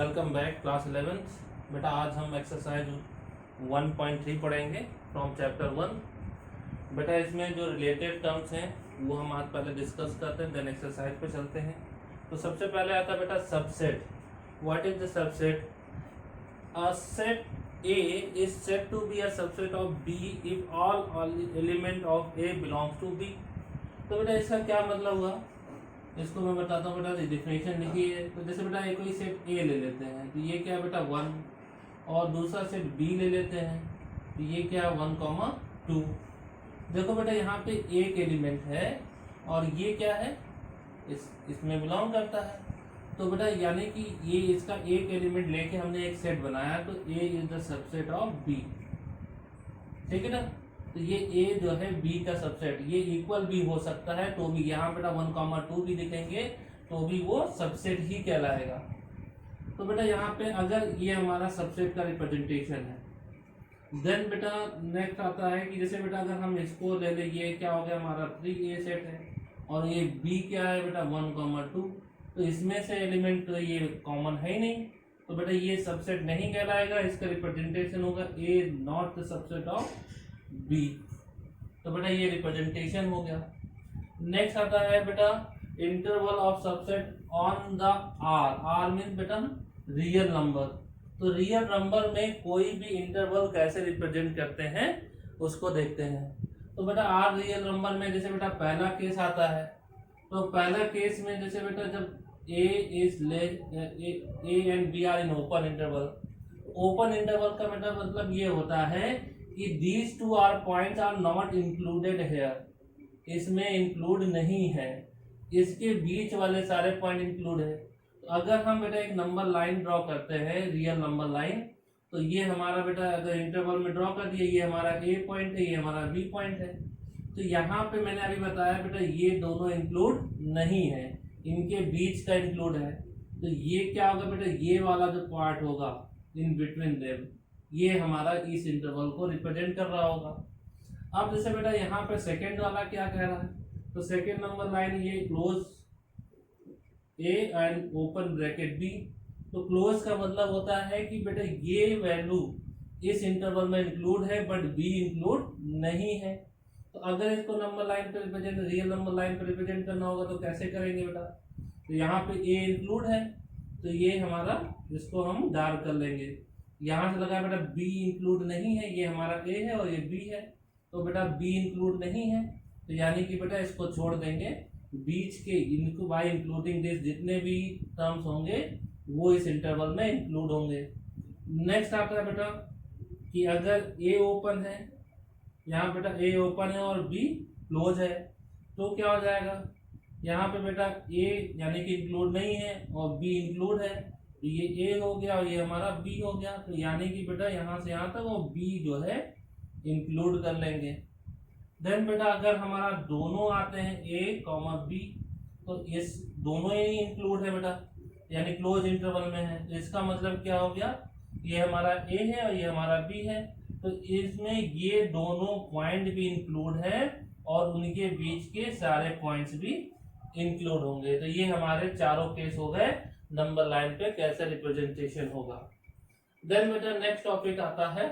Welcome back class 11। बेटा आज हम एक्सरसाइज 1.3 पढ़ेंगे फ्रॉम चैप्टर 1। बेटा इसमें जो रिलेटेड टर्म्स हैं वो हम आज पहले डिस्कस करते हैं, देन एक्सरसाइज पे चलते हैं। तो सबसे पहले आता है बेटा subset. What is the subset? A set A is said to be a subset of B if all element of A belongs to B। तो बेटा इसका क्या मतलब हुआ, इसको मैं बताता हूँ। बेटा डिफिनेशन लिखी है। तो जैसे बेटा एक कोई सेट ए ले लेते हैं तो ये क्या है बेटा 1, और दूसरा सेट बी ले लेते हैं तो ये क्या है 1,2। देखो बेटा यहाँ पे एक एलिमेंट है और ये क्या है, इसमें बिलोंग करता है। तो बेटा यानी कि ये इसका एक एलिमेंट लेके हमने एक सेट बनाया, तो a is the subset of b. ठीक है ना। तो ये ए जो है बी का सबसेट, ये इक्वल भी हो सकता है तो भी, यहाँ बेटा 1,2 भी लिखेंगे तो भी वो सबसेट ही कहलाएगा। तो बेटा यहाँ पे अगर ये हमारा सबसेट का रिप्रेजेंटेशन है, देन बेटा नेक्स्ट आता है कि जैसे बेटा अगर हम इसको ले लें, ये क्या हो गया हमारा 3A सेट है और ये बी क्या है बेटा 1,2। तो इसमें से एलिमेंट तो ये कॉमन है ही नहीं, तो बेटा ये सबसेट नहीं कहलाएगा। इसका रिप्रेजेंटेशन होगा a not the subset of b. तो बेटा ये रिप्रेजेंटेशन हो गया। नेक्स्ट आता है बेटा interval of subset on the R. R mean बेटा रियल नंबर। तो रियल नंबर में कोई भी इंटरवल कैसे रिप्रेजेंट करते हैं उसको देखते हैं। तो बेटा आर रियल नंबर में जैसे बेटा पहला केस आता है, तो पहला केस में जैसे बेटा जब A and B are in open interval. Open interval का मतलब ये होता है कि these two are points are not included here, इसमें इंक्लूड नहीं है, इसके बीच वाले सारे पॉइंट इंक्लूड है। तो अगर हम बेटा एक नंबर लाइन ड्रॉ करते हैं, रियल नंबर लाइन, तो ये हमारा बेटा अगर इंटरवल में ड्रॉ कर दिए, ये हमारा ए पॉइंट है, ये हमारा बी पॉइंट है। तो यहाँ पे मैंने अभी बताया बेटा ये दोनों इंक्लूड नहीं है, इनके बीच का इंक्लूड है। तो ये क्या होगा बेटा, ये वाला जो पार्ट होगा इन बिटवीन देम, ये हमारा इस इंटरवल को रिप्रेजेंट कर रहा होगा। अब जैसे बेटा यहाँ पे सेकेंड वाला क्या कह रहा है, तो सेकेंड नंबर लाइन ये close A and open bracket B. तो क्लोज का मतलब होता है कि बेटा ये वैल्यू इस इंटरवल में इंक्लूड है बट बी इंक्लूड नहीं है। तो अगर इसको नंबर लाइन पे रिप्रेजेंट, रियल नंबर लाइन पे रिप्रेजेंट करना होगा तो कैसे करेंगे बेटा, तो यहाँ पे ए इंक्लूड है तो ये हमारा, इसको हम डार्क कर लेंगे। यहाँ से लगा बेटा बी इंक्लूड नहीं है, ये हमारा ए है और ये बी है, तो बेटा बी इंक्लूड नहीं है, तो यानी कि बेटा इसको छोड़ देंगे। बीच के इनको बाय इंक्लूडिंग दिस जितने भी टर्म्स होंगे वो इस इंटरवल में इंक्लूड होंगे। नेक्स्ट आता है बेटा कि अगर ए ओपन है, यहाँ बेटा ए ओपन है और बी क्लोज है, तो क्या हो जाएगा, यहाँ पे बेटा ए यानी कि इंक्लूड नहीं है और बी इंक्लूड है, तो ये ए हो गया और ये हमारा बी हो गया। तो यानी कि बेटा यहाँ से यहाँ तक वो बी जो है इंक्लूड कर लेंगे। देन बेटा अगर हमारा दोनों आते हैं ए कॉमा बी, तो इस दोनों ही इंक्लूड है बेटा, यानी क्लोज इंटरवल में है। तो इसका मतलब क्या हो गया, ये हमारा ए है और ये हमारा बी है, तो इसमें ये दोनों पॉइंट भी इंक्लूड है और उनके बीच के सारे पॉइंट्स भी इंक्लूड होंगे। तो ये हमारे चारों केस हो गए नंबर लाइन पे कैसे रिप्रेजेंटेशन होगा। देन बेटा नेक्स्ट टॉपिक आता है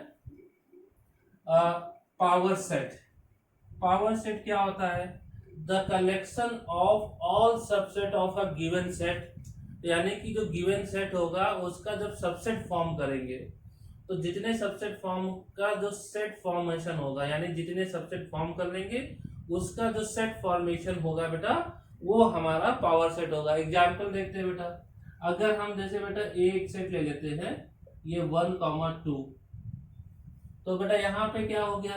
पावर सेट। पावर सेट क्या होता है, the collection of all subset of a given set. यानी कि जो गिवन सेट होगा उसका जब सबसेट फॉर्म करेंगे, तो जितने सबसेट फॉर्म का जो सेट फॉर्मेशन होगा, यानी जितने सबसेट फॉर्म कर लेंगे उसका जो सेट फॉर्मेशन होगा बेटा वो हमारा पावर सेट होगा। एग्जाम्पल देखते हैं बेटा, अगर हम जैसे बेटा एक सेट ले लेते हैं ये 1,2, तो बेटा यहाँ पे क्या हो गया,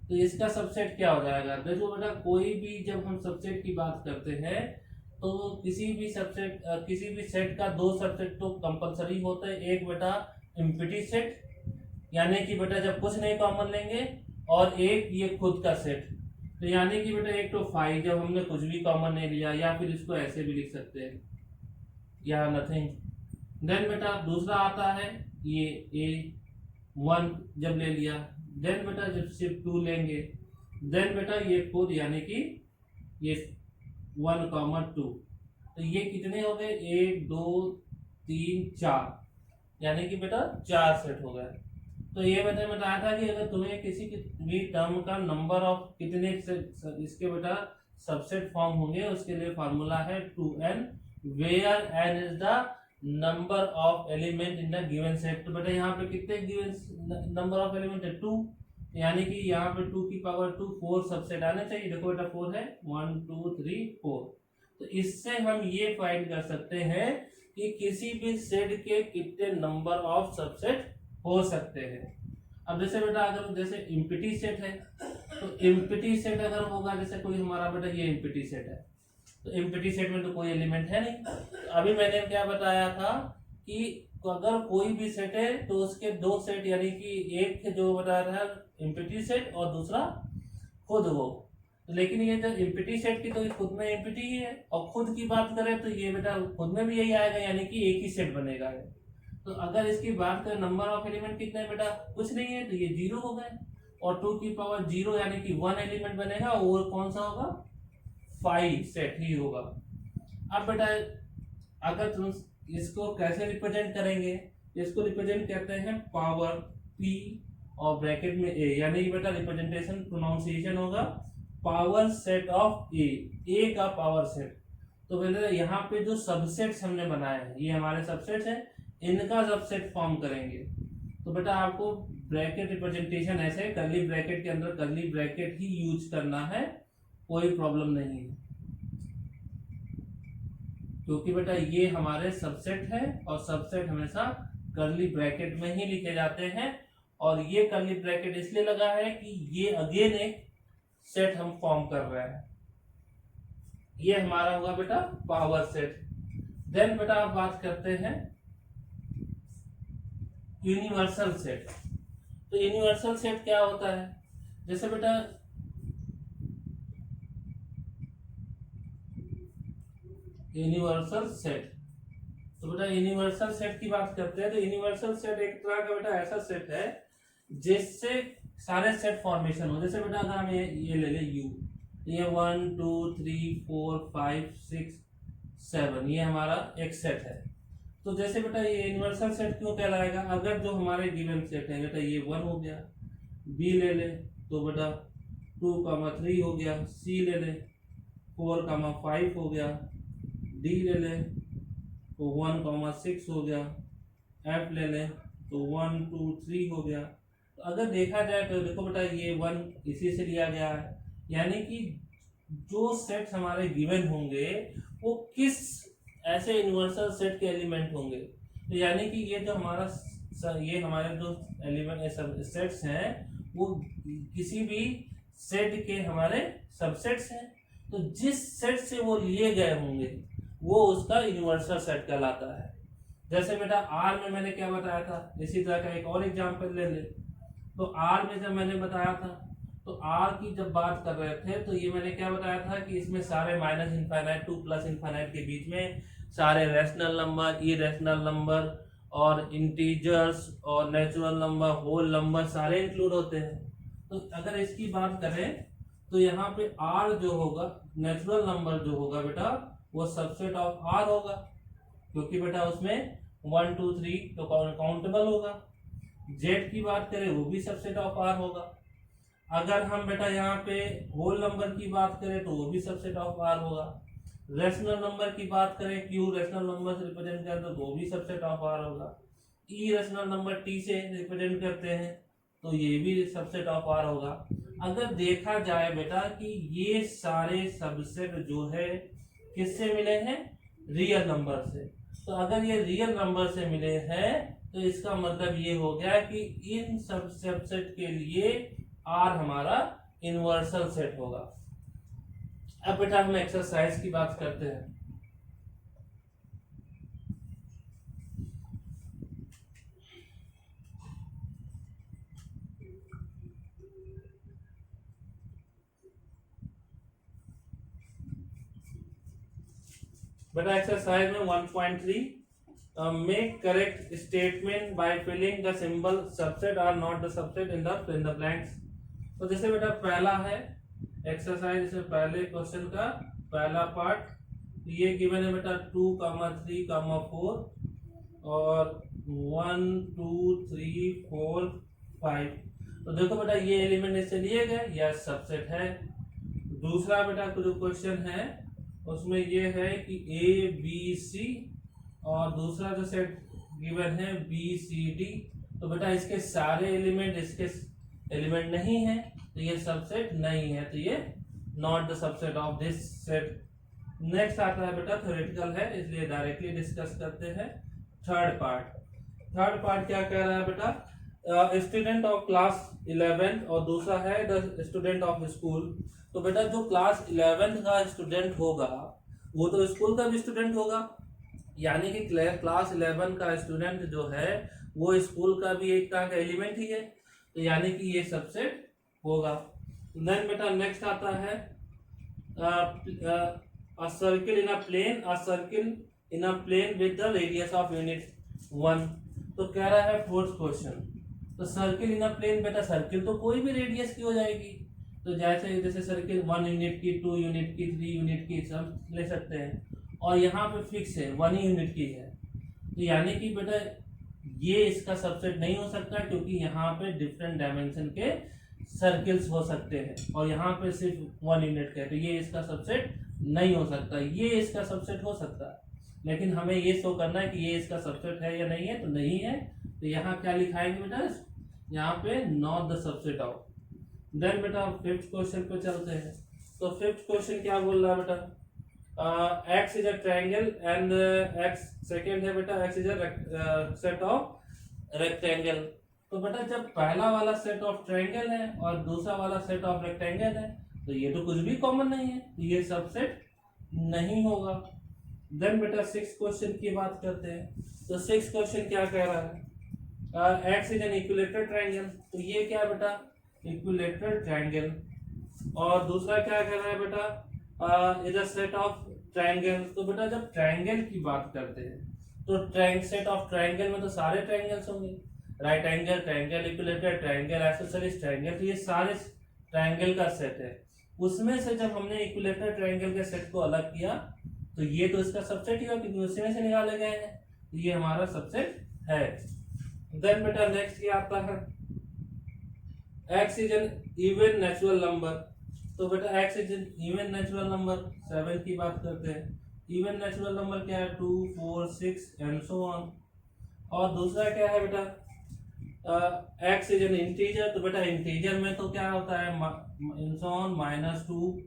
तो इसका सबसेट क्या हो जाएगा। देखो बेटा कोई भी जब हम सबसेट की बात करते हैं तो किसी भी सबसेट, किसी भी सेट का दो सबसेट तो कंपलसरी होता है। एक बेटा एम्प्टी सेट, यानी कि बेटा जब कुछ नहीं कॉमन लेंगे, और एक ये खुद का सेट। तो यानी कि बेटा एक तो 5 जब हमने कुछ भी कॉमन नहीं लिया, या फिर इसको ऐसे भी लिख सकते हैं या नथिंग। देन बेटा दूसरा आता है ये A1 जब ले लिया, देन बेटा जब सिर्फ 2 लेंगे, देन बेटा ये खुद यानी कि ये 1,2। तो ये कितने हो गए, 1 2 3 4, यानी कि बेटा 4 सेट हो गए। तो ये मैंने बताया था कि अगर तुम्हें किसी भी टर्म का नंबर ऑफ कितने इसके बेटा सबसेट फॉर्म होंगे, उसके लिए फॉर्मूला है 2n, where n is the number of element in the given set. तो बेटा यहाँ पे कितने गिवन नंबर ऑफ एलिमेंट है 2, यानी कि यहाँ पे 2 की पावर 2 4 सबसेट आने चाहिए। देखो बेटा 4 है, 1 2 3 4। तो इससे हम ये फाइंड कर सकते हैं कि किसी भी सेट के कितने नंबर ऑफ सबसेट हो सकते हैं। अब जैसे बेटा अगर जैसे इम्पिटी सेट है, तो इम्पिटी सेट अगर होगा, जैसे कोई हमारा बेटा ये इम्पिटी सेट है, तो इम्पिटी सेट में तो कोई एलिमेंट है नहीं। तो अभी मैंने क्या बताया था कि अगर कोई भी सेट है तो उसके दो सेट, यानी कि एक जो बता रहा है इम्पिटी सेट और दूसरा खुद हो। तो लेकिन ये जो इम्पिटी सेट की तो खुद में इम्पिटी ही है, और खुद की बात करें तो ये बेटा खुद में भी यही आएगा, यानी कि एक ही सेट बनेगा है। तो अगर इसकी बात करें नंबर ऑफ एलिमेंट कितने हैं बेटा, कुछ नहीं है, तो ये 0 हो गए, और 2 की पावर 0 यानी कि 1 एलिमेंट बनेगा, और कौन सा होगा 5 सेट ही होगा। अब बेटा अगर तुम इसको कैसे रिप्रेजेंट करेंगे, इसको रिप्रेजेंट करते हैं पावर p और ब्रैकेट में a, यानी बेटा रिप्रेजेंटेशन प्रोनाउंसिएशन होगा पावर सेट ऑफ a का पावर सेट। तो बेटा यहाँ पे जो सबसेट्स हमने बनाए हैं ये हमारे सबसेट्स हैं, इनका सबसेट फॉर्म करेंगे। तो बेटा आपको ब्रैकेट रिप्रेजेंटेशन ऐसे कर्ली ब्रैकेट के अंदर कर्ली ब्रैकेट ही यूज करना है, कोई प्रॉब्लम नहीं है, क्योंकि बेटा ये हमारे सबसेट है और सबसेट हमेशा कर्ली ब्रैकेट में ही लिखे जाते हैं। और ये कर्ली ब्रैकेट इसलिए लगा है कि ये अगेन एक सेट हम फॉर्म कर रहे हैं। ये हमारा होगा बेटा पावर सेट। देन बेटा आप बात करते हैं यूनिवर्सल सेट। तो यूनिवर्सल सेट क्या होता है, जैसे बेटा यूनिवर्सल सेट, तो बेटा यूनिवर्सल सेट की बात करते हैं। तो यूनिवर्सल सेट एक तरह का बेटा ऐसा सेट है जिससे सारे सेट फॉर्मेशन हो। जैसे बेटा अगर हम ये ले लें यू, ये 1 2 3 4 5 6 7, ये हमारा एक सेट है। तो जैसे बेटा ये यूनिवर्सल सेट क्यों कहलाएगा, अगर जो हमारे गिवन सेट है बेटा ये 1 हो गया, बी ले ले तो बेटा 2 3 हो गया, सी ले ले 4 5 हो गया, डी ले ले तो 1 6 हो गया, एफ ले ले तो 1 2 3 हो गया। तो अगर देखा जाए तो देखो बेटा ये 1 इसी से लिया गया है, यानी कि जो सेट हमारे गिवन होंगे वो किस ऐसे यूनिवर्सल सेट के एलिमेंट होंगे। तो यानी कि ये जो हमारे जो एलिमेंट सेट्स हैं वो किसी भी सेट के हमारे सबसेट्स हैं। तो जिस सेट से वो लिए गए होंगे वो उसका यूनिवर्सल सेट कहलाता है। जैसे बेटा आर में मैंने क्या बताया था, इसी तरह का एक और एग्जांपल ले ले। तो आर में जब मैंने बताया था, तो आर की जब बात कर रहे थे तो ये मैंने क्या बताया था कि इसमें सारे minus infinite two plus infinite के बीच में सारे रैशनल नंबर, इरेशनल नंबर और इंटीजर्स और नेचुरल नंबर, होल नंबर सारे इंक्लूड होते हैं। तो अगर इसकी बात करें तो यहाँ पे आर जो होगा, नेचुरल नंबर जो होगा बेटा वो सबसेट ऑफ आर होगा, क्योंकि बेटा उसमें 1 2 3 तो काउंटेबल होगा। जेड की बात करें वो भी सबसेट ऑफ आर होगा। अगर हम बेटा यहाँ पे होल नंबर की बात करें तो वो भी सबसेट ऑफ आर होगा। रेशनल नंबर की बात करें, क्यू रेशनल नंबर से रिप्रेजेंट करते हैं तो वो भी सबसेट ऑफ आर होगा। ई रेशनल नंबर टी से रिप्रेजेंट करते हैं तो ये भी सबसेट ऑफ आर होगा। अगर देखा जाए बेटा कि ये सारे सबसेट जो है किससे मिले हैं, रियल नंबर से। तो अगर ये रियल नंबर से मिले हैं तो इसका मतलब ये हो गया कि इन सब सबसेट के लिए आर हमारा यूनिवर्सल सेट होगा। अब बेटा हम एक्सरसाइज की बात करते हैं। बेटा एक्सरसाइज में 1.3 make correct statement by filling the symbol subset or not the subset in the blanks. तो जैसे बेटा पहला है एक्सरसाइज, इसमें पहले क्वेश्चन का पहला पार्ट ये गिवन है बेटा 2 3 4 और 1 2 3 4 5। तो देखो बेटा ये एलिमेंट इससे लिए गए, यह सबसेट है। दूसरा बेटा जो क्वेश्चन है उसमें ये है कि ए बी सी और दूसरा जो सेट गिवन है बी सी डी। तो बेटा इसके सारे एलिमेंट इसके एलिमेंट नहीं है, तो ये सबसेट नहीं है, तो ये not the subset of this set. Next आता है बेटा थ्योरेटिकल है, इसलिए डायरेक्टली डिस्कस करते हैं। थर्ड पार्ट क्या कह रहा है बेटा, स्टूडेंट ऑफ क्लास 11 और दूसरा है द स्टूडेंट ऑफ स्कूल। तो बेटा जो क्लास 11 का स्टूडेंट होगा वो तो स्कूल का भी स्टूडेंट होगा, यानी कि क्लास 11 का स्टूडेंट जो है वो स्कूल का भी एक तरह का एलिमेंट ही है, तो यानी कि ये सबसेट होगा। देन बेटा नेक्स्ट आता है a circle in a plane with the radius of unit 1। तो कह रहा है फोर्थ क्वेश्चन, तो सर्किल इन अ प्लेन, बेटा सर्किल तो कोई भी रेडियस की हो जाएगी, तो जैसे सर्किल 1 यूनिट की, 2 यूनिट की, 3 यूनिट की सब ले सकते हैं, और यहाँ पे फिक्स है 1 ही यूनिट की है, तो यानी कि बेटा ये इसका सबसेट नहीं हो सकता, क्योंकि यहाँ पे डिफरेंट डायमेंशन के सर्किल्स हो सकते हैं और यहाँ पे सिर्फ 1 यूनिट का है, तो ये इसका सबसेट नहीं हो सकता। ये इसका सबसेट हो सकता है, लेकिन हमें ये शो करना है कि ये इसका सबसेट है या नहीं है, तो नहीं है, तो यहाँ क्या लिखाएंगे बेटा, यहाँ पे not the subset of. Then बेटा फिफ्थ क्वेश्चन पे चलते हैं। तो फिफ्थ क्वेश्चन क्या बोल रहा है बेटा, x is a triangle and x second है बेटा, x is a set of rectangle. तो बेटा जब पहला वाला सेट ऑफ ट्रायंगल है और दूसरा वाला सेट ऑफ रेक्टेंगल है, तो ये तो कुछ भी कॉमन नहीं है, तो ये सबसेट नहीं होगा। देन बेटा सिक्स क्वेश्चन की बात करते हैं। तो सिक्स क्वेश्चन क्या कह रहा है, x is an equilateral triangle. तो ये क्या बेटा, इक्विलेटरल ट्रायंगल। और दूसरा क्या कह रहा है बेटा, is a set of triangle. तो बेटा जब ट्रायंगल की बात करते हैं तो सेट ऑफ ट्रायंगल में तो सारे ट्रायंगल्स होंगे, right angle triangle, equilateral triangle, isosceles triangle, तो ये सारे ट्रायंगल का सेट है। उसमें से जब हमने इक्विलेटरल ट्रायंगल के सेट को अलग किया तो ये तो इसका सबसेट ही होगा, क्योंकि उसी में से निकाले गए हैं, तो ये हमारा सबसेट है। देन बेटा नेक्स्ट क्या आता है, x is an even natural number. तो बेटा x is an even natural number, 7 की बात करते हैं। इवन नेचुरल नंबर क्या है, 2 4 6 एंड सो ऑन। और दूसरा क्या है बेटा, x इज एन इंटीजर। तो बेटा इंटीजर में तो क्या होता है, -2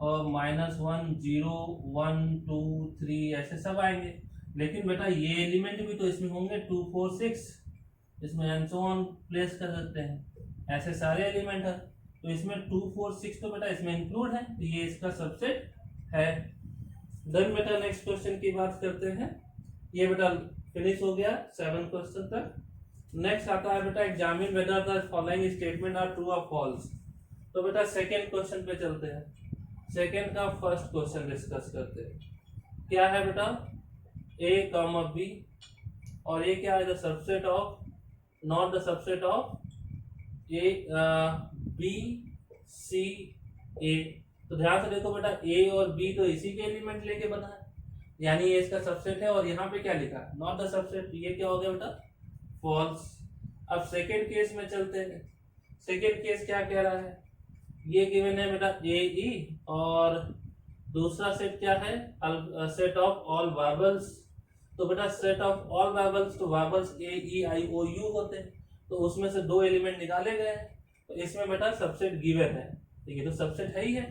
और -1 0 1 2 3 ऐसे सब आएंगे, लेकिन बेटा ये एलिमेंट भी तो इसमें होंगे 2 4 6, इसमें एंड सो ऑन प्लेस कर सकते हैं, ऐसे सारे एलिमेंट है, तो इसमें 2 4 6 तो बेटा इसमें इंक्लूड है, तो ये इसका सबसेट है। देन बेटा नेक्स्ट क्वेश्चन की बात करते हैं। ये बेटा फिनिश हो गया 7 क्वेश्चन तक। नेक्स्ट आता है बेटा, examine whether the following statement are true और फॉल्स। तो बेटा सेकेंड क्वेश्चन पे चलते हैं। सेकेंड का फर्स्ट क्वेश्चन डिस्कस करते हैं। क्या है बेटा, ए कॉमा बी, और ये क्या है, the subset of, not the subset of a b c a. तो ध्यान से देखो बेटा, ए और बी तो इसी के एलिमेंट लेके बना है, यानी ये इसका सबसेट है, और यहाँ पे क्या लिखा है, नॉट द सबसेट, ये क्या हो गया बेटा, फॉल्स। अब सेकेंड केस में चलते हैं। सेकेंड केस क्या कह रहा है, ये गिवन है बेटा ए ई, और दूसरा सेट क्या है, सेट ऑफ ऑल वर्बल्स। तो बेटा सेट ऑफ ऑल वर्बल्स, तो vowels A E I O U होते हैं, तो उसमें से 2 एलिमेंट निकाले गए हैं, तो इसमें बेटा सबसेट गिवन है, तो ये तो सबसेट है ही है।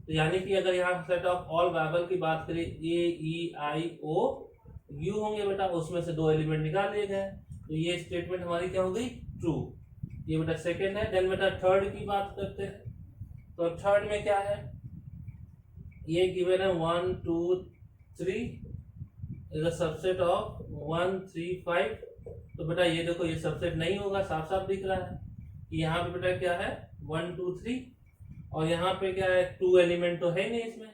तो यानी कि अगर यहाँ सेट ऑफ ऑल वर्बल की बात करें, ए ई आई ओ यू होंगे बेटा, उसमें से 2 एलिमेंट निकाल लिए गए, तो ये स्टेटमेंट हमारी क्या हो गई, ट्रू। ये बेटा सेकेंड है। देन बेटा थर्ड की बात करते हैं। तो थर्ड में क्या है, ये गिवन है 1 2 3 इज अ सबसेट ऑफ 1 3 5। तो बेटा ये देखो, ये सबसेट नहीं होगा, साफ साफ दिख रहा है कि यहाँ पे बेटा क्या है 1 2 3, और यहाँ पे क्या है 2 एलिमेंट तो है नहीं इसमें,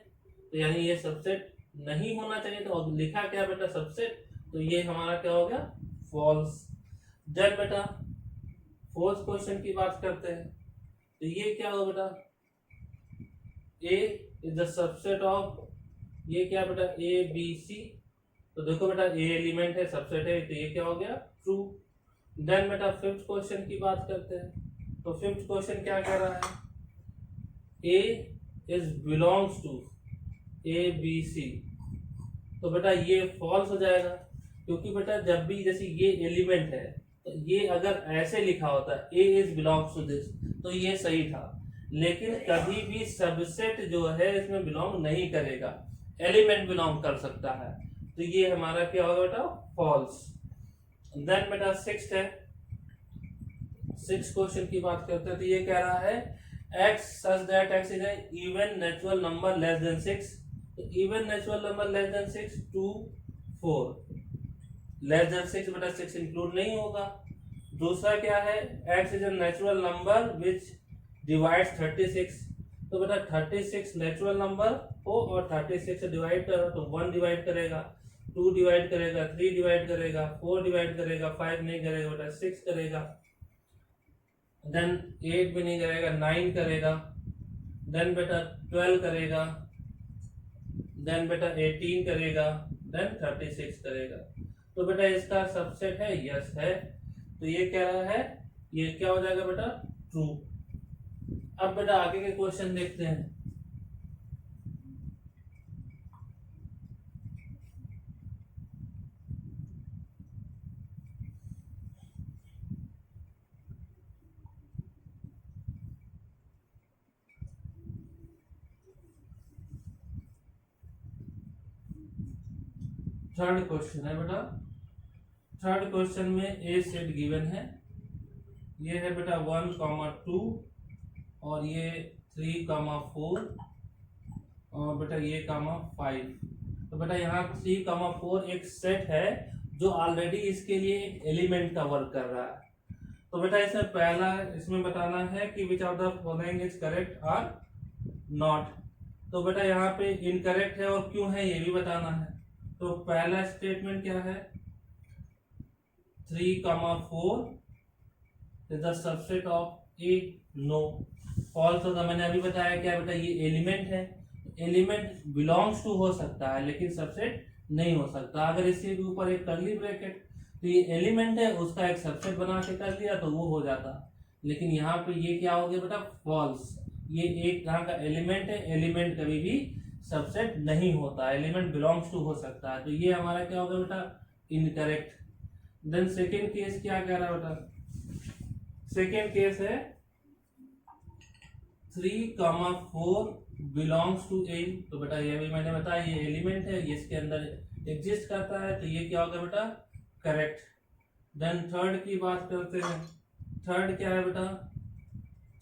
तो यानी ये सबसेट नहीं होना चाहिए। तो लिखा क्या बेटा सबसेट, तो ये हमारा क्या हो गया, फॉल्स। देन बेटा फोर्थ क्वेश्चन की बात करते हैं। तो ये क्या होगा बेटा, ए इज द सबसेट ऑफ, ये क्या बेटा ए बी सी, तो देखो बेटा ए एलिमेंट है, सबसेट है, तो ये क्या हो गया, ट्रू। देन बेटा फिफ्थ क्वेश्चन की बात करते हैं। तो फिफ्थ क्वेश्चन क्या कह रहा है, a is belongs to a b c. तो बेटा ये फॉल्स हो जाएगा, क्योंकि बेटा जब भी जैसे ये एलिमेंट है तो ये अगर ऐसे लिखा होता ए इज बिलोंग्स टू दिस तो ये सही था, लेकिन कभी भी सबसेट जो है इसमें बिलोंग नहीं करेगा, एलिमेंट बिलोंग कर सकता है, तो ये हमारा क्या होगा बेटा, फॉल्स। देन बेटा सिक्स्थ है, सिक्स क्वेश्चन की बात करते हैं। तो ये कह रहा है x such that x is an even natural number less than 6। तो even natural number less than 6 2 4, less than 6 बेटा 6 इंक्लूड नहीं होगा। दूसरा क्या है, x is a natural number which divides 36। तो बेटा 36 नेचुरल नंबर हो और 36 से डिवाइड करो तो 1 डिवाइड करेगा, 2 डिवाइड करेगा, 3 डिवाइड करेगा, 4 डिवाइड करेगा, 5 नहीं करेगा बेटा, 6 करेगा, देन 8 भी नहीं करेगा, 9 करेगा, देन बेटा 12 करेगा, देन बेटा 18 करेगा, देन 36 करेगा। तो बेटा इसका सबसेट है, यस है। तो ये कह रहा है ये क्या हो जाएगा बेटा, ट्रू। अब बेटा आगे के क्वेश्चन देखते हैं। थर्ड क्वेश्चन है बेटा, थर्ड क्वेश्चन में ए सेट गिवन है, ये है बेटा 1,2 और ये 3,4 और बेटा ये 5। तो बेटा यहाँ 3,4 एक सेट है जो ऑलरेडी इसके लिए एक एलिमेंट का वर्क कर रहा है। तो बेटा इसमें पहला इसमें बताना है कि which of the following is correct और नॉट। तो बेटा यहाँ पे इनकरेक्ट है और क्यों है ये भी बताना है। तो पहला स्टेटमेंट क्या है, 3,4 is the subset of A, no. False होगा, मैंने अभी बताया क्या बेटा, ये एलिमेंट है, एलिमेंट बिलोंग्स टू हो सकता है लेकिन सबसेट नहीं हो सकता। अगर इसके ऊपर एक कर्ली ब्रैकेट, तो ये एलिमेंट है उसका एक सबसेट बना के कर दिया तो वो हो जाता, लेकिन यहाँ पे ये क्या हो गया बेटा, फॉल्स। ये एक तरह का एलिमेंट है, एलिमेंट कभी भी सबसेट नहीं होता, एलिमेंट बिलोंग्स टू हो सकता है, तो ये हमारा क्या होगा बेटा, इनकरेक्ट। देन सेकेंड केस क्या कह रहा है बेटा, सेकेंड केस है 3,4 बिलोंग्स टू ए। तो बेटा ये भी मैंने बताया ये एलिमेंट है, ये इसके अंदर एग्जिस्ट करता है, तो ये क्या होगा बेटा, करेक्ट। देन थर्ड की बात करते हैं, थर्ड क्या है बेटा,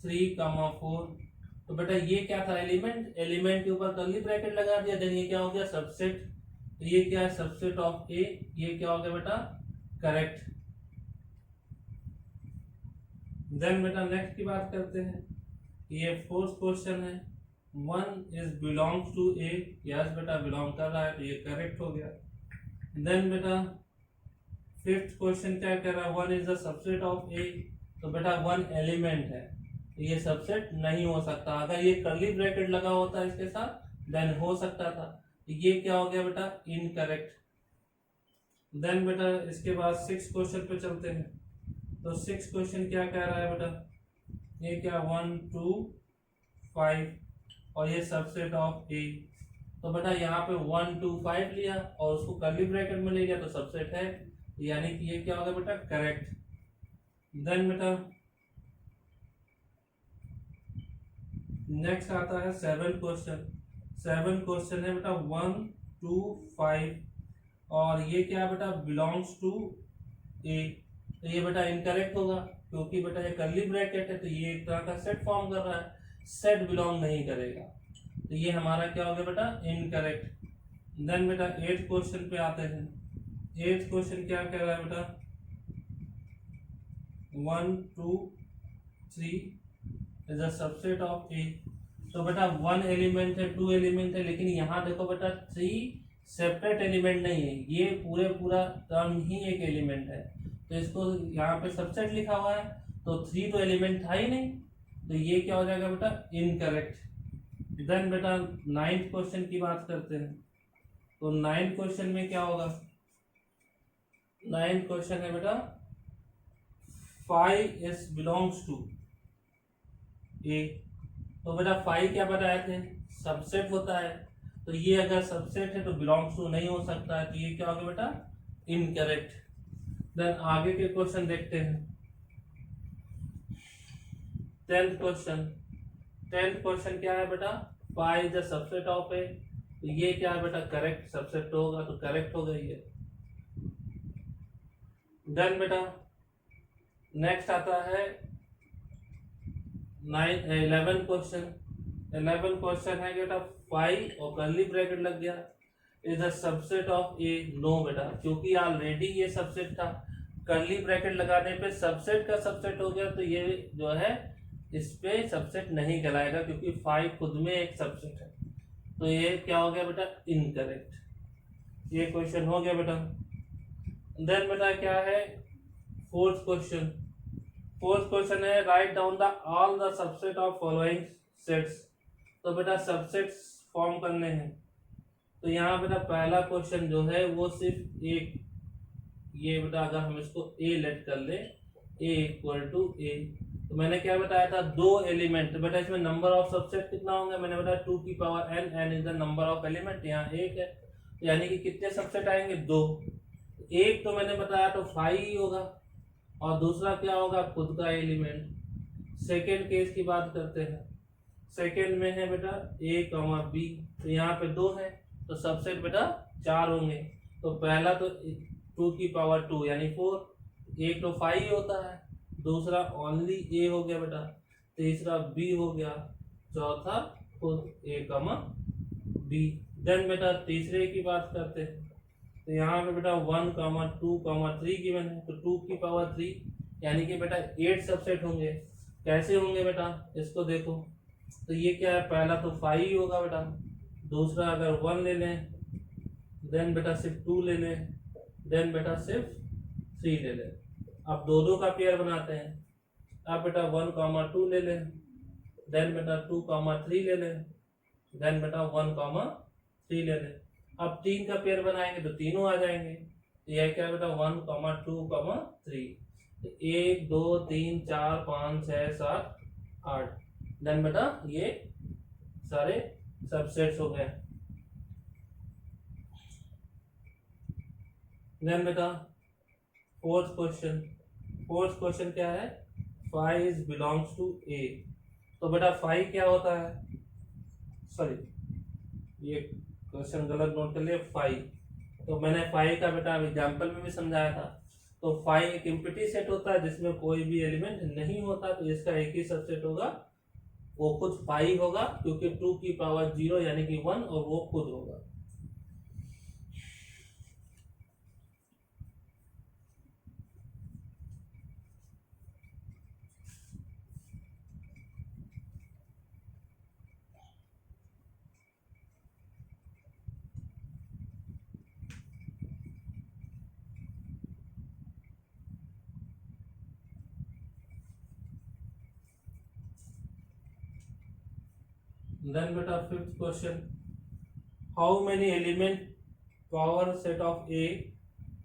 3,4। तो बेटा ये क्या था, एलिमेंट, एलिमेंट के ऊपर कर्ली ब्रैकेट लगा दिया, देन ये क्या हो गया, सबसेट। तो ये क्या है, सबसेट ऑफ ए, ये क्या हो गया बेटा, करेक्ट। देन बेटा नेक्स्ट की बात करते हैं, ये फोर्थ क्वेश्चन है, 1 is belongs to A, yes बेटा बिलोंग कर रहा है तो ये करेक्ट हो गया। देन बेटा फिफ्थ क्वेश्चन क्या कह रहा है, 1 is the subset of a. तो बेटा 1 एलिमेंट है, ये सबसेट नहीं हो सकता। अगर ये कर्ली ब्रैकेट लगा होता है इसके साथ देन हो सकता था, ये क्या हो गया बेटा, इनकरेक्ट। देन बेटा इसके बाद सिक्स क्वेश्चन पे चलते हैं। तो सिक्स क्वेश्चन क्या कह रहा है बेटा, ये क्या 1 2 5 और ये सबसेट ऑफ ए। तो बेटा यहाँ पे 1 2 5 लिया और उसको कर्ली ब्रैकेट में ले लिया तो सबसेट है, यानी कि ये क्या होगा बेटा, करेक्ट। देन बेटा नेक्स्ट आता है सेवन क्वेश्चन। सेवन क्वेश्चन है बेटा 1 2 5 और ये क्या है बेटा, बिलोंग्स टू ए। तो ये बेटा इनकरेक्ट होगा क्योंकि बेटा ये कर्ली ब्रैकेट है, तो ये एक तरह का सेट फॉर्म कर रहा है, सेट बिलोंग नहीं करेगा, तो ये हमारा क्या हो गया बेटा, इनकरेक्ट। देन बेटा एट क्वेश्चन पे आते हैं। एट क्वेश्चन क्या कह रहा है बेटा, 1 2 3 is a subset of a. तो बेटा 1 एलिमेंट है, 2 एलिमेंट है, लेकिन यहाँ देखो बेटा 3 सेपरेट एलिमेंट नहीं है, ये पूरा टर्म ही एक एलिमेंट है, तो इसको यहाँ पे सबसेट लिखा हुआ है, तो 3 तो एलिमेंट था ही नहीं, तो ये क्या हो जाएगा बेटा, इनकरेक्ट। देन बेटा नाइन्थ क्वेश्चन की बात करते हैं। तो 9 क्वेश्चन में क्या होगा, 9 क्वेश्चन है बेटा 5s बिलोंग्स टू ए। तो बेटा 5 क्या बताए थे, सबसेट होता है, तो ये अगर सबसेट है तो बिलोंग्स टू नहीं हो सकता है, तो ये क्या होगा बेटा, इनकरेक्ट। देन आगे के क्वेश्चन देखते हैं। 10th क्वेश्चन, 10th क्वेश्चन क्या है बेटा, 5 is the subset of a, तो ये क्या है बेटा, करेक्ट सबसेट होगा, तो करेक्ट हो गई है। देन बेटा नेक्स्ट आता है 11 क्वेश्चन। 11 क्वेश्चन है बेटा 5 और कर्ली ब्रैकेट लग गया, is the subset of A. No बेटा, क्योंकि ऑलरेडी ये सबसेट था, कर्ली ब्रैकेट लगाने पे सबसेट का सबसेट हो गया, तो ये जो है इस पे सबसेट नहीं कहलाएगा, क्योंकि 5 खुद में एक सबसेट है, तो ये क्या हो गया बेटा, इनकरेक्ट। ये क्वेश्चन हो गया बेटा। देन बेटा क्या है 4th क्वेश्चन। 4th क्वेश्चन है write down the all the subset of following sets. तो बेटा सबसेट्स फॉर्म करने हैं, तो यहाँ बेटा पहला क्वेश्चन जो है वो सिर्फ एक, ये बेटा अगर हम इसको ए लेट कर ले, ए इक्वल टू ए, तो मैंने क्या बताया था, 2 एलिमेंट। तो बेटा इसमें नंबर ऑफ सबसेट कितना होंगे, मैंने बताया 2 की power n, n is the number of element, यहाँ 1 है, तो यानी कि कितने सबसेट आएंगे, 2। एक तो मैंने बताया तो 5 ही होगा, और दूसरा क्या होगा, खुद का एलिमेंट। सेकेंड केस की बात करते हैं, सेकेंड में है बेटा a, b, तो यहाँ पे 2 है, तो सबसेट बेटा 4 होंगे। तो पहला तो 2 की पावर 2 यानी 4, एक तो 5 ही होता है, दूसरा ओनली a हो गया बेटा, तीसरा b हो गया, चौथा खुद a, b। देन बेटा तीसरे की बात करते हैं, तो यहाँ पे बेटा 1, 2, 3 गिवन है, तो 2 की पावर 3 यानी कि बेटा 8 सबसेट होंगे। कैसे होंगे बेटा, इसको देखो, तो ये क्या है, पहला तो 5 ही होगा बेटा, दूसरा अगर 1 ले लें, देन बेटा सिर्फ 2 ले लें, देन बेटा सिर्फ 3 ले लें। अब दो का पेयर बनाते हैं, अब बेटा 1, 2 ले लें, देन बेटा 2, 3 ले लें, देन बेटा 1, 3 ले लें। अब 3 का पेयर बनाएंगे तो तीनों आ जाएंगे, तो यह क्या है बेटा 1, 2, 3, तो 1, 2, 3, 4, 5, 6, 7, 8, देन बेटा ये सारे सबसेट्स हो गए। देन बेटा 4th क्वेश्चन, 4th क्वेश्चन क्या है, 5 इज बिलोंग्स टू ए। तो बेटा 5 क्या होता है, सॉरी ये क्वेश्चन गलत नोट कर लिया, 5, तो मैंने 5 का बेटा एग्जाम्पल में भी समझाया था। तो 5 एक एम्प्टी सेट होता है जिसमें कोई भी एलिमेंट नहीं होता, तो इसका एक ही सबसेट होगा, वो खुद 5 होगा, क्योंकि 2 की पावर 0 यानी कि 1, और वो खुद होगा। देन बेटा 5th question, how many element power set of a.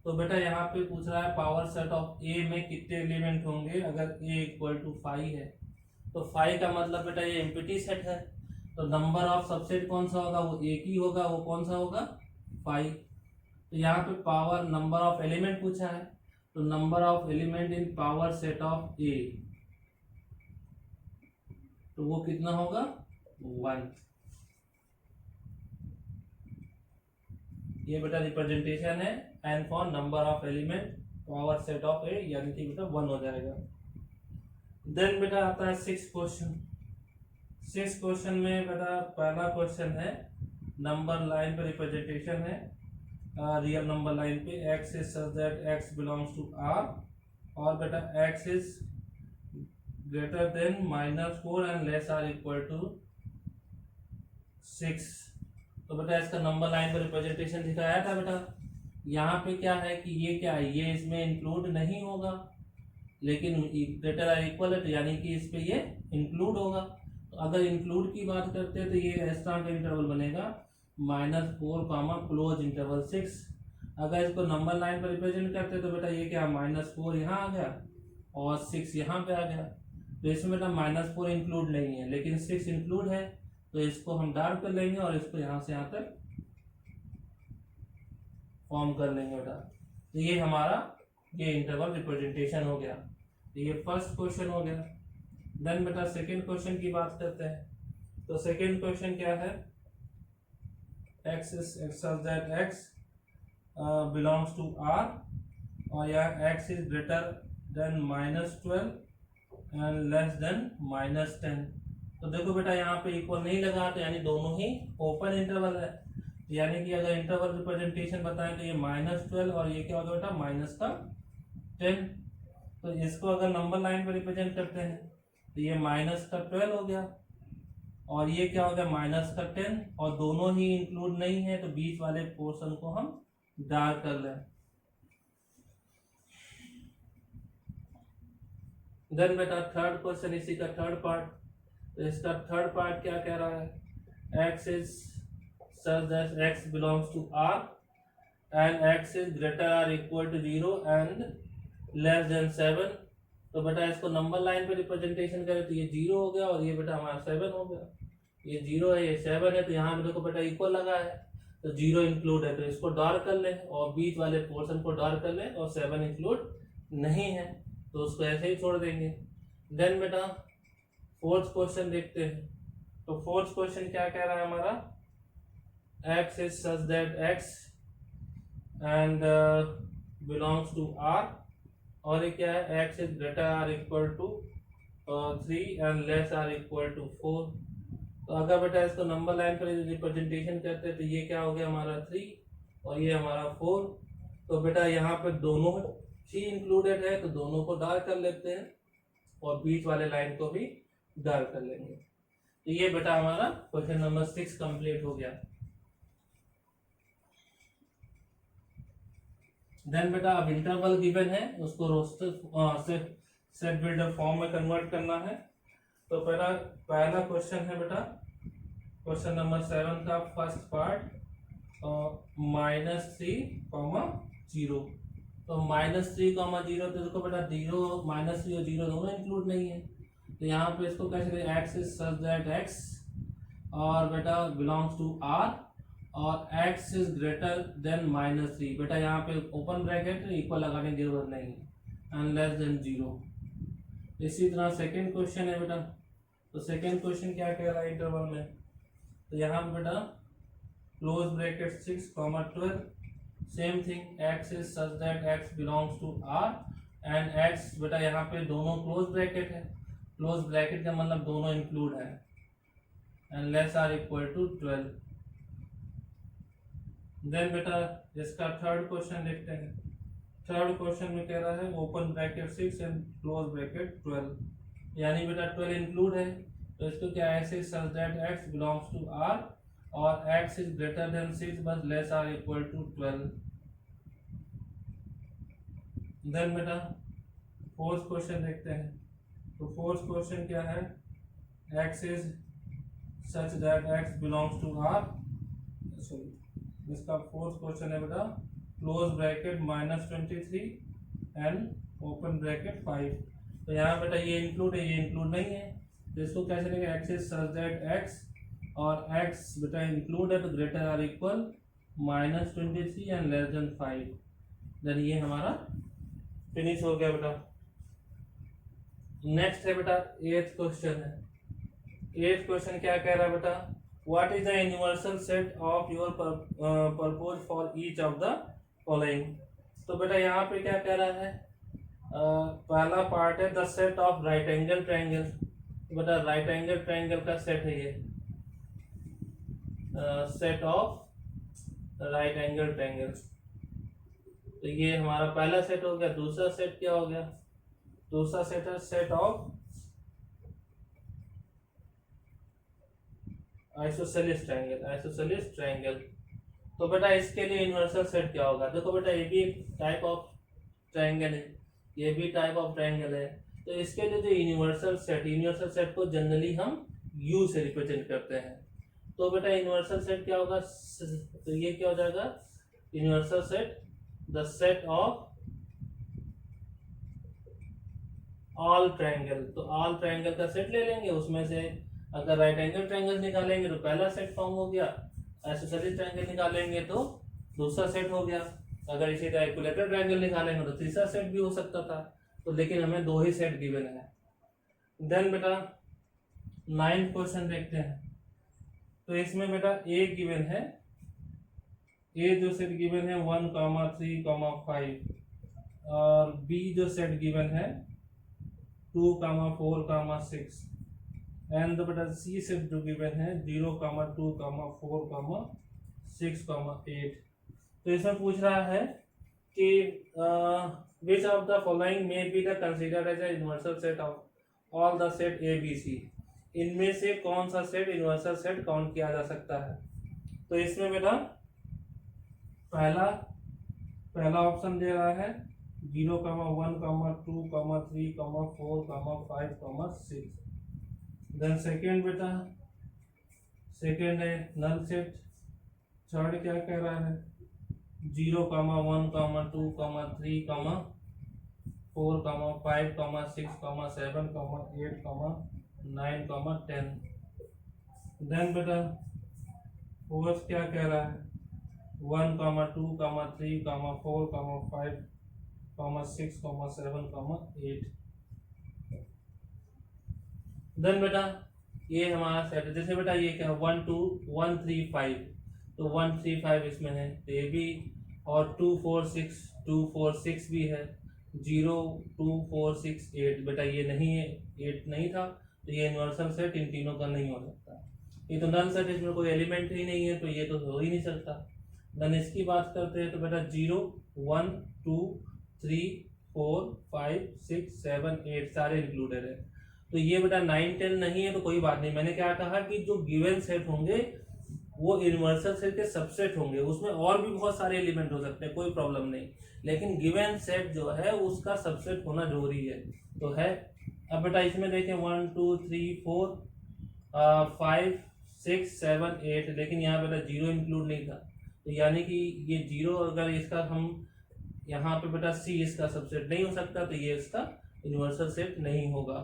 तो बेटा यहाँ पे पूछ रहा है पावर सेट ऑफ ए में कितने एलिमेंट होंगे अगर ए इक्वल टू 5 है। तो 5 का मतलब बेटा ये एम्प्टी सेट है, तो नंबर ऑफ सबसेट कौन सा होगा, वो एक ही होगा, वो कौन सा होगा, 5। तो यहाँ पे पावर नंबर ऑफ एलिमेंट पूछा है, तो number of element in power set of a, तो वो कितना होगा, 1। ये बेटा रिप्रेजेंटेशन है n for number of element power set of a, यानी कि बेटा 1 हो जाएगा। देन बेटा आता है 6th क्वेश्चन। 6th क्वेश्चन में बेटा पहला क्वेश्चन है नंबर लाइन पे रिप्रेजेंटेशन है, रियल नंबर लाइन पे x is such that x belongs to r, और बेटा x is greater than -4 and less or equal to 6। तो बेटा इसका नंबर लाइन पर रिप्रेजेंटेशन दिखाया था बेटा। यहाँ पे क्या है कि ये क्या है, ये इसमें इंक्लूड नहीं होगा, लेकिन ग्रेटर आर इक्वल है, तो यानी कि इस पे ये इंक्लूड होगा। तो अगर इंक्लूड की बात करते हैं तो ये इस तरह का इंटरवल बनेगा -4 कामा क्लोज इंटरवल 6। अगर इसको नंबर लाइन पर रिप्रेजेंट करते तो बेटा ये क्या -4 यहाँ आ गया और 6 यहाँ पे आ गया। तो इसमें बेटा -4 इंक्लूड नहीं है लेकिन 6 इंक्लूड है, तो इसको हम डार्क कर लेंगे और इसको यहाँ से यहाँ तक फॉर्म कर लेंगे बेटा। तो ये हमारा ये इंटरवल रिप्रेजेंटेशन हो गया। तो ये फर्स्ट क्वेश्चन हो गया। देन बेटा सेकंड क्वेश्चन की बात करते हैं। तो सेकंड क्वेश्चन क्या है, x is such that x belongs to R और यह x is greater than -12 and less than -10। तो देखो बेटा यहाँ पे इक्वल नहीं लगा, तो यानी दोनों ही ओपन इंटरवल है। यानी कि अगर इंटरवल रिप्रेजेंटेशन बताएं तो ये -12 और ये क्या होगा बेटा -10। तो इसको अगर नंबर लाइन पर रिप्रेजेंट करते हैं तो ये -12 हो गया और ये क्या हो गया -10, और दोनों ही इंक्लूड नहीं है, तो बीच वाले पोर्शन को हम डार्क कर लें। देन बेटा थर्ड क्वेश्चन, इसी का थर्ड पार्ट। तो इसका थर्ड पार्ट क्या कह रहा है, x is such that x belongs to R and x is greater or equal to 0 and less than 7। तो बेटा इसको नंबर लाइन पे रिप्रेजेंटेशन करें तो ये 0 हो गया और ये बेटा हमारा 7 हो गया। ये 0 है, ये 7 है, तो यहाँ पे देखो बेटा इक्वल लगा है तो 0 इंक्लूड है, तो इसको डार्क कर लें और बीच वाले पोर्शन को डार्क कर लें, और 7 इंक्लूड नहीं है तो उसको ऐसे ही छोड़ देंगे। देन बेटा फोर्थ क्वेश्चन देखते हैं। तो फोर्थ क्वेश्चन क्या कह रहा है हमारा, x is such that x and belongs to R और ये क्या है, x is greater or equal to 3 and less or equal to 4। तो अगर बेटा इसको नंबर लाइन पर रिप्रेजेंटेशन करते हैं तो ये क्या हो गया हमारा 3 और ये हमारा 4। तो बेटा यहाँ पे दोनों ही इंक्लूडेड है तो दोनों को डार्क कर लेते हैं और बीच वाले लाइन को भी डार्क कर लेंगे। तो ये बेटा हमारा क्वेश्चन नंबर 6 कंप्लीट हो गया। देन बेटा अब इंटरवल गिवन है, उसको रोस्टर सेट बिल्डर फॉर्म में कन्वर्ट करना है। तो पहला क्वेश्चन है बेटा क्वेश्चन नंबर 7 का फर्स्ट पार्ट, -3, 0। तो -3, 0 तो देखो बेटा 0 -3 और 0 दोनों इंक्लूड नहीं है, तो यहाँ पे इसको कैसे x is such that x और बेटा बिलोंग्स टू R और x is greater than -3। बेटा यहाँ पे ओपन ब्रैकेट इक्वल लगाने की जरूरत नहीं है, एंड लेस देन 0। इसी तरह सेकंड क्वेश्चन है बेटा। तो सेकंड क्वेश्चन क्या कह रहा है इंटरवल में, तो यहाँ पे बेटा close bracket 6, 12 same thing, x is such that x belongs to R and x बेटा यहाँ पे दोनों क्लोज ब्रैकेट है, क्लोज ब्रैकेट का मतलब दोनों इंक्लूड है, and less or equal to 12। Then बेटा इसका थर्ड क्वेश्चन देखते हैं। थर्ड क्वेश्चन में कह रहा है open bracket 6 and close bracket 12, यानी बेटा 12 इंक्लूड है, तो इसको क्या ऐसे such that x belongs to R और x is greater than 6 but less or equal to 12। Then बेटा फोर्थ क्वेश्चन देखते हैं। तो फोर्थ क्वेश्चन क्या है, x is such that x belongs to R, sorry इसका फोर्थ क्वेश्चन है बेटा close bracket -23 and open bracket 5। तो यहाँ बेटा ये इंक्लूड है, ये इंक्लूड नहीं है, तो इसको कैसे लेंगे, x is such that x और x बेटा इंक्लूड है तो greater or equal -23 and less than 5। देन ये हमारा फिनिश हो गया बेटा। नेक्स्ट है बेटा एथ क्वेश्चन है। एथ क्वेश्चन क्या कह रहा है बेटा, What is the universal set of your purpose for each of the following। तो बेटा यहाँ पे क्या कह रहा है, पहला पार्ट है the set of right angle triangle. बेटा राइट एंगल ट्रायंगल का सेट है ये, set of right angle triangle. तो ये हमारा पहला सेट हो गया। दूसरा सेट क्या हो गया, दूसरा सेट है set of isosceles triangle, isosceles triangle. तो बेटा इसके लिए यूनिवर्सल सेट क्या होगा, देखो बेटा ये भी एक टाइप ऑफ ट्रायंगल है, ये भी टाइप ऑफ ट्रायंगल है, तो इसके लिए जो यूनिवर्सल सेट को जनरली हम यू से रिप्रेजेंट करते हैं। तो बेटा यूनिवर्सल सेट क्या होगा, तो ये क्या हो जाएगा, universal set the set of all triangle. तो ऑल ट्रायंगल का सेट ले लेंगे, उसमें से अगर राइट एंगल ट्रायंगल निकालेंगे तो पहला सेट फॉर्म हो गया, आइसोसेलेस ट्रायंगल निकालेंगे तो दूसरा सेट हो गया, अगर इसी तरह इक्विलेटरल ट्रायंगल निकालेंगे तो तीसरा सेट भी हो सकता था। तो लेकिन हमें 2 ही सेट गिवन है। देन बेटा 9 क्वेश्चन देखते हैं। तो इसमें बेटा ए गिवन है, ए जो सेट गिवन है 1, 3, 5 और बी जो सेट गिवन है 2, 4, 6 एंड बेटा सी सेट जो गिवन है 0, 2, 4, 6, 8। तो इसमें पूछ रहा है कि which of the following may be the considered as a universal set of all the set A B C। इनमें से कौन सा सेट यूनिवर्सल सेट काउंट किया जा सकता है। तो इसमें बेटा पहला ऑप्शन दे रहा है 0, 1, 2, 3, 4, 5, 6। देन सेकेंड है नल सेट। थर्ड क्या कह रहा है 0, 1, 2, 3, 4, 5, 6, 7, 8, 9, 10। देन बेटा फोर्थ क्या कह रहा है 1, 2, 3, 4, 5, 6, 7, 8। देन बेटा ये हमारा सेट है, जैसे बेटा ये क्या है 1, 2, 1, 3, 5, तो 1, 3, 5 इसमें है, तो ये भी, और 2, 4, 6 भी है, 0, 2, 4, 6, 8 बेटा ये नहीं है, 8 नहीं था, तो ये यूनिवर्सल सेट इन तीनों का नहीं हो सकता। ये तो नल सेट, इसमें कोई एलिमेंट ही नहीं है, तो ये तो हो ही नहीं सकता। देन इसकी बात करते हैं तो बेटा 0, 1, 2, 3, 4, 5, 6, 7, 8 सारे इंक्लूडेड है। तो ये बेटा 9, 10 नहीं है तो कोई बात नहीं। मैंने क्या कहा कि जो गिवन सेट होंगे वो यूनिवर्सल सेट के सबसेट होंगे, उसमें और भी बहुत सारे एलिमेंट हो सकते हैं, कोई प्रॉब्लम नहीं, लेकिन गिवन सेट जो है उसका सबसेट होना जरूरी है, तो है। अब बेटा इसमें देखें 1, 2, 3, 4, 5, 6, 7, 8, लेकिन यहाँ बेटा 0 इंक्लूड नहीं था, तो यानी कि ये 0 अगर इसका हम यहाँ पे बेटा सी इसका सबसेट नहीं हो सकता, तो ये इसका यूनिवर्सल सेट नहीं होगा।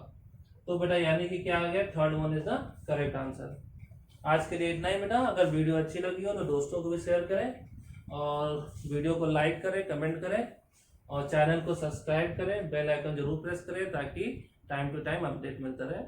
तो बेटा यानी कि क्या आ गया, third one is the correct answer. आज के लिए इतना ही बेटा। अगर वीडियो अच्छी लगी हो तो दोस्तों को भी शेयर करें और वीडियो को लाइक करें, कमेंट करें और चैनल को सब्सक्राइब करें, बेल आइकन जरूर प्रेस करें ताकि टाइम टू टाइम अपडेट मिलता रहे।